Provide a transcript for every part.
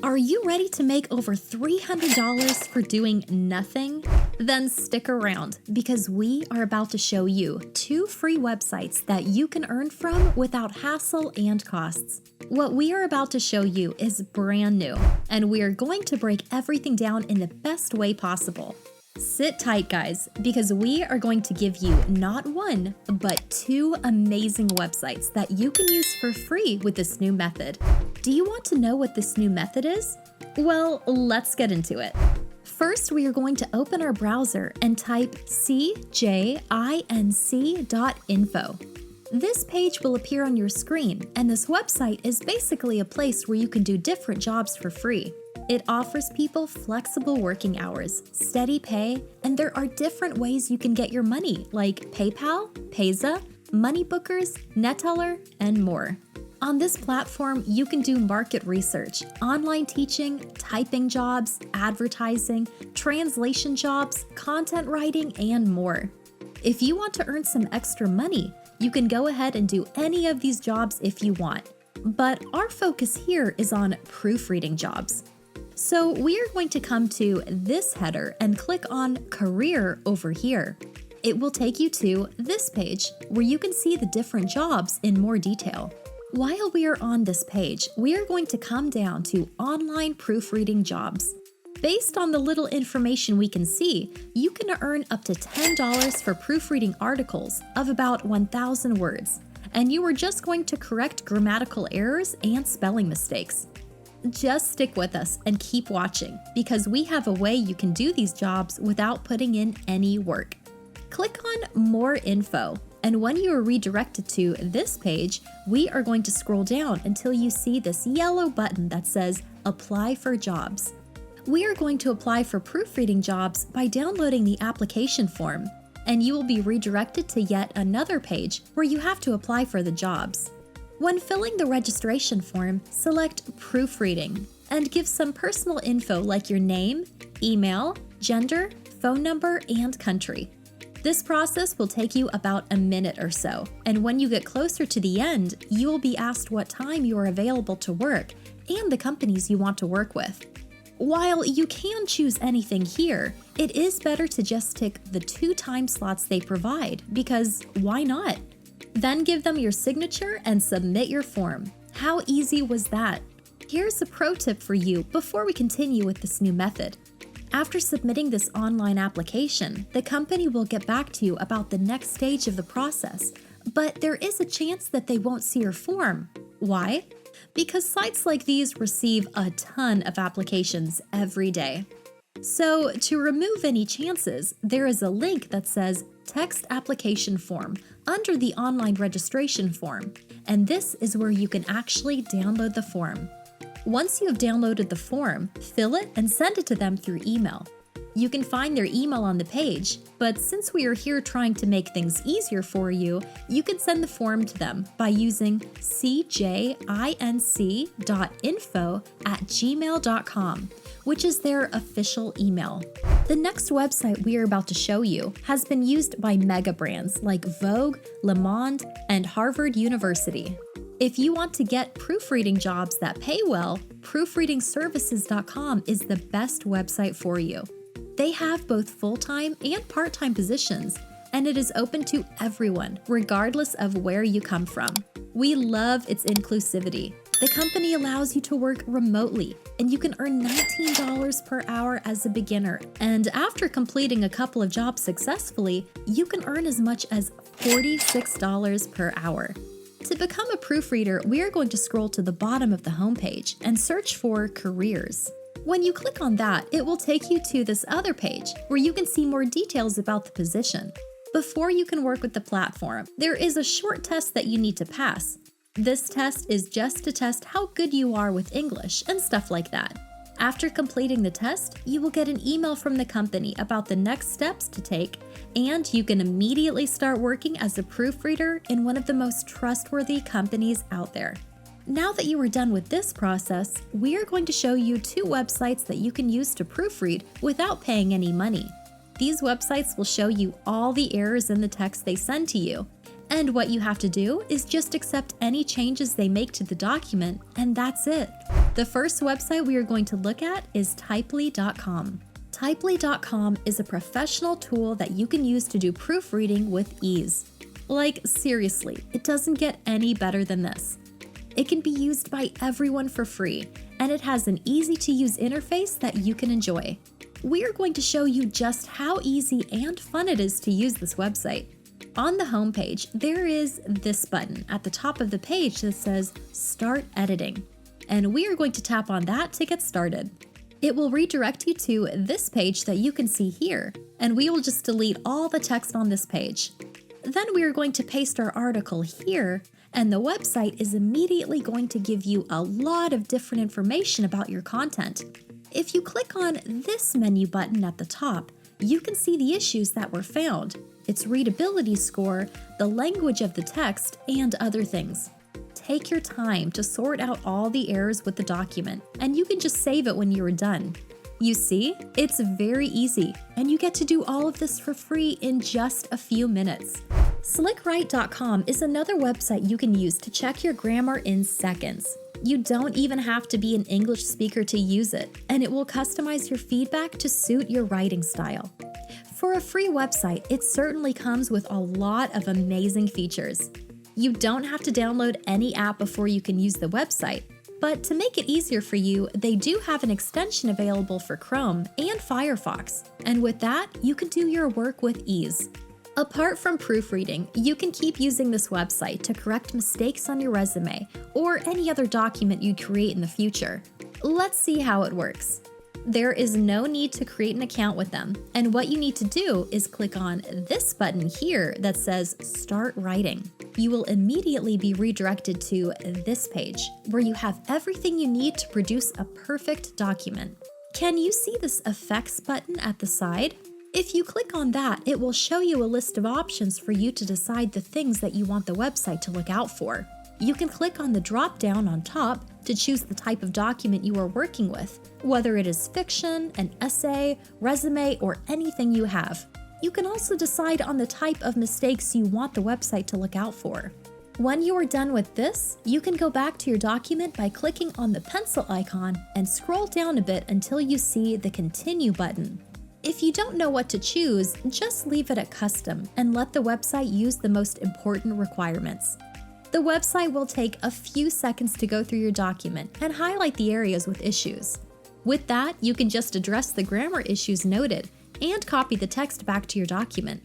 Are you ready to make over $300 for doing nothing? Then stick around because we are about to show you 2 free websites that you can earn from without hassle and costs. What we are about to show you is brand new, and we are going to break everything down in the best way possible. Sit tight, guys, because we are going to give you not 1, but 2 amazing websites that you can use for free with this new method. Do you want to know what this new method is? Well, let's get into it. First, we are going to open our browser and type cjinc.info. This page will appear on your screen, and this website is basically a place where you can do different jobs for free. It offers people flexible working hours, steady pay, and there are different ways you can get your money, like PayPal, Payza, Money Bookers, Neteller, and more. On this platform, you can do market research, online teaching, typing jobs, advertising, translation jobs, content writing, and more. If you want to earn some extra money, you can go ahead and do any of these jobs if you want. But our focus here is on proofreading jobs. So we are going to come to this header and click on Career over here. It will take you to this page where you can see the different jobs in more detail. While we are on this page, we are going to come down to Online Proofreading Jobs. Based on the little information we can see, you can earn up to $10 for proofreading articles of about 1,000 words, and you are just going to correct grammatical errors and spelling mistakes. Just stick with us and keep watching because we have a way you can do these jobs without putting in any work. Click on More Info, and when you are redirected to this page, we are going to scroll down until you see this yellow button that says Apply for Jobs. We are going to apply for proofreading jobs by downloading the application form, and you will be redirected to yet another page where you have to apply for the jobs. When filling the registration form, select Proofreading and give some personal info like your name, email, gender, phone number, and country. This process will take you about a minute or so, and when you get closer to the end, you will be asked what time you are available to work and the companies you want to work with. While you can choose anything here, it is better to just tick the 2 time slots they provide because why not? Then give them your signature and submit your form. How easy was that? Here's a pro tip for you before we continue with this new method. After submitting this online application, the company will get back to you about the next stage of the process, but there is a chance that they won't see your form. Why? Because sites like these receive a ton of applications every day. So to remove any chances, there is a link that says Text Application Form under the online registration form, and this is where you can actually download the form. Once you have downloaded the form, fill it and send it to them through email. You can find their email on the page, but since we are here trying to make things easier for you, you can send the form to them by using cjinc.info@gmail.com, which is their official email. The next website we are about to show you has been used by mega brands like Vogue, Le Monde, and Harvard University. If you want to get proofreading jobs that pay well, proofreadingservices.com is the best website for you. They have both full-time and part-time positions, and it is open to everyone, regardless of where you come from. We love its inclusivity. The company allows you to work remotely, and you can earn $19 per hour as a beginner. And after completing a couple of jobs successfully, you can earn as much as $46 per hour. To become a proofreader, we are going to scroll to the bottom of the homepage and search for Careers. When you click on that, it will take you to this other page where you can see more details about the position. Before you can work with the platform, there is a short test that you need to pass. This test is just to test how good you are with English and stuff like that. After completing the test, you will get an email from the company about the next steps to take, and you can immediately start working as a proofreader in one of the most trustworthy companies out there. Now that you are done with this process, we are going to show you 2 websites that you can use to proofread without paying any money. These websites will show you all the errors in the text they send to you, And what you have to do is just accept any changes they make to the document, and that's it. The first website we are going to look at is typely.com. Typely.com is a professional tool that you can use to do proofreading with ease. Like, seriously, it doesn't get any better than this. It can be used by everyone for free, and it has an easy-to-use interface that you can enjoy. We are going to show you just how easy and fun it is to use this website. On the homepage, there is this button at the top of the page that says Start Editing, and we are going to tap on that to get started. It will redirect you to this page that you can see here, and we will just delete all the text on this page. Then we are going to paste our article here, and the website is immediately going to give you a lot of different information about your content. If you click on this menu button at the top, you can see the issues that were found, its readability score, the language of the text, and other things. Take your time to sort out all the errors with the document, and you can just save it when you are done. You see, it's very easy, and you get to do all of this for free in just a few minutes. Slickwrite.com is another website you can use to check your grammar in seconds. You don't even have to be an English speaker to use it, and it will customize your feedback to suit your writing style. For a free website, it certainly comes with a lot of amazing features. You don't have to download any app before you can use the website, but to make it easier for you, they do have an extension available for Chrome and Firefox, and with that, you can do your work with ease. Apart from proofreading, you can keep using this website to correct mistakes on your resume or any other document you create in the future. Let's see how it works. There is no need to create an account with them, and what you need to do is click on this button here that says Start Writing. You will immediately be redirected to this page, where you have everything you need to produce a perfect document. Can you see this Effects button at the side? If you click on that, it will show you a list of options for you to decide the things that you want the website to look out for. You can click on the drop-down on top to choose the type of document you are working with, whether it is fiction, an essay, resume, or anything you have. You can also decide on the type of mistakes you want the website to look out for. When you are done with this, you can go back to your document by clicking on the pencil icon and scroll down a bit until you see the Continue button. If you don't know what to choose, just leave it at Custom and let the website use the most important requirements. The website will take a few seconds to go through your document and highlight the areas with issues. With that, you can just address the grammar issues noted and copy the text back to your document.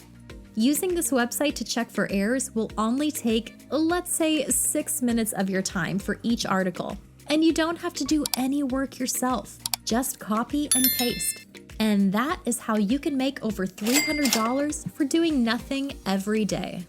Using this website to check for errors will only take, let's say, 6 minutes of your time for each article. And you don't have to do any work yourself. Just copy and paste. And that is how you can make over $300 for doing nothing every day.